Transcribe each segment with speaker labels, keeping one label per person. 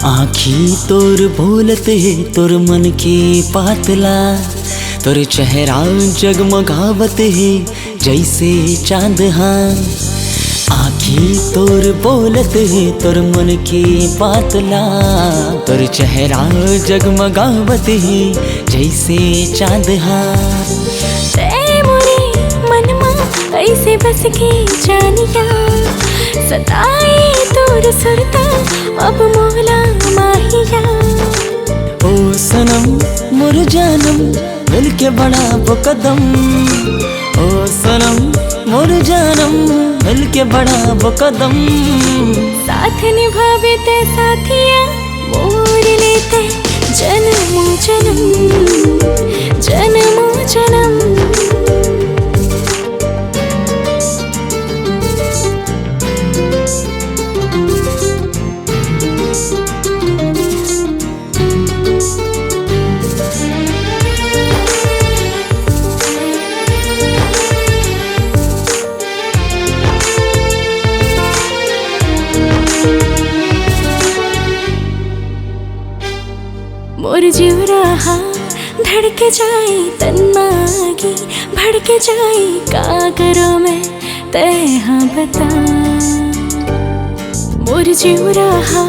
Speaker 1: आँखी तोर बोलते तोर मन की पातला, तोर चेहरा जगमगावत है जैसे चांद। हाँ, आँखी तोर बोलत है तोर मन की पातला, तोर चेहरा जगमगावत है जैसे चांद। हाँ,
Speaker 2: ऐसे बस के जानिया सताए तोर सुरता अब मोला माहिया।
Speaker 1: ओ सनम मोर जानम मिल के बड़ा वो कदम, ओ सनम मोर जानम मिल के बड़ा वो कदम।
Speaker 2: साथ निभावे ते साथिया मोर लेते जन्मों जन्म जन्मों जन्म। मोर जीव रहा धड़के जाए तन मागी, भड़के जाए का करो मैं तय हाँ बता। मोर जीव रहा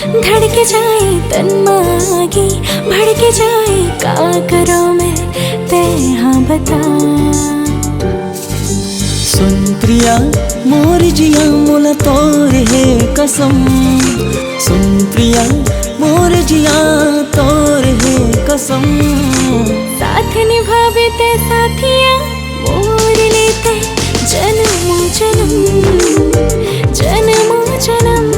Speaker 2: धड़के जाए तन मागी, भड़के जाए का करो मैं तय हाँ बता।
Speaker 1: सुन प्रिया मोर जिया मोला तोर है कसम, सुन प्रिया मोर जिया तोर है कसम।
Speaker 2: साथ निभावे ते साथिया मोर लेते जन्मों जन्म जन्मों जन्म।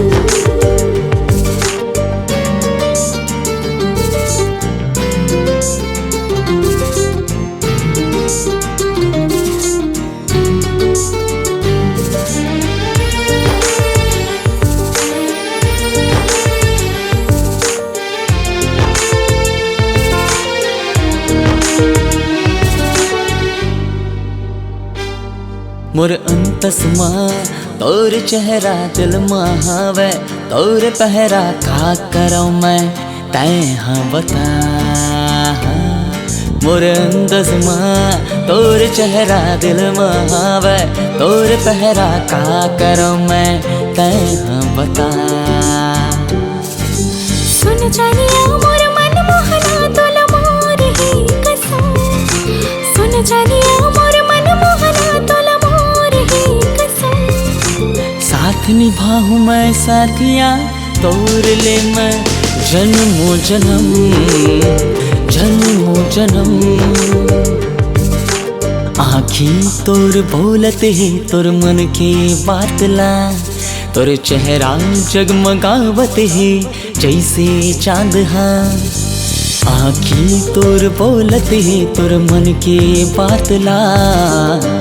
Speaker 1: मोर अंतसमा तोर चेहरा दिल महावे, तोर पहरा का करो मैं तय हाँ बता। मोर अंतसमा तोर चेहरा दिल महावे, तोर पहरा का करो मैं तय हाँ बता।
Speaker 2: सुन जानिया मोर मन मोहना तोला मोर ही कसम, सुन जानिया मोर मन मोहना तोला मोर ही कसम।
Speaker 1: साथ निभाऊं मैं साथिया तोर ले मैं जन्मों जन्म जन्मों जन्म। आँखी तोर बोलत है तोर मन की बातला, तोर चेहरा जगमगावत है जैसे चांद। हाँ, आँखी तोर बोलत है तोर मन की बातला,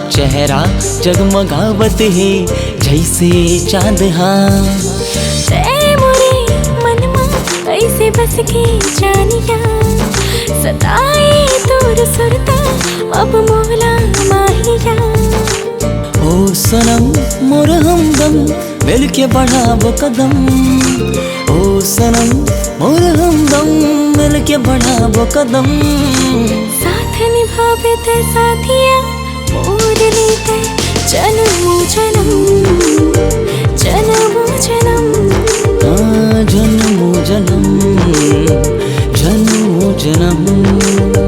Speaker 1: चेहरा जगमगावत है जैसे चांद। हाँ,
Speaker 2: मोरे मनमा ऐसे बस के जानिया सताए तोर सुरता अब मोला माहिया।
Speaker 1: ओ सनम मोर हमदम मिल के बढ़ा वो कदम, ओ सनम मोर हमदम मिल के बढ़ा वो कदम।
Speaker 2: साथ निभावे ते साथिया मोर लेते जन्मों जन्म जन्मों जन्म।
Speaker 1: हाँ, जन्मों जन्म जन्मों जन्म।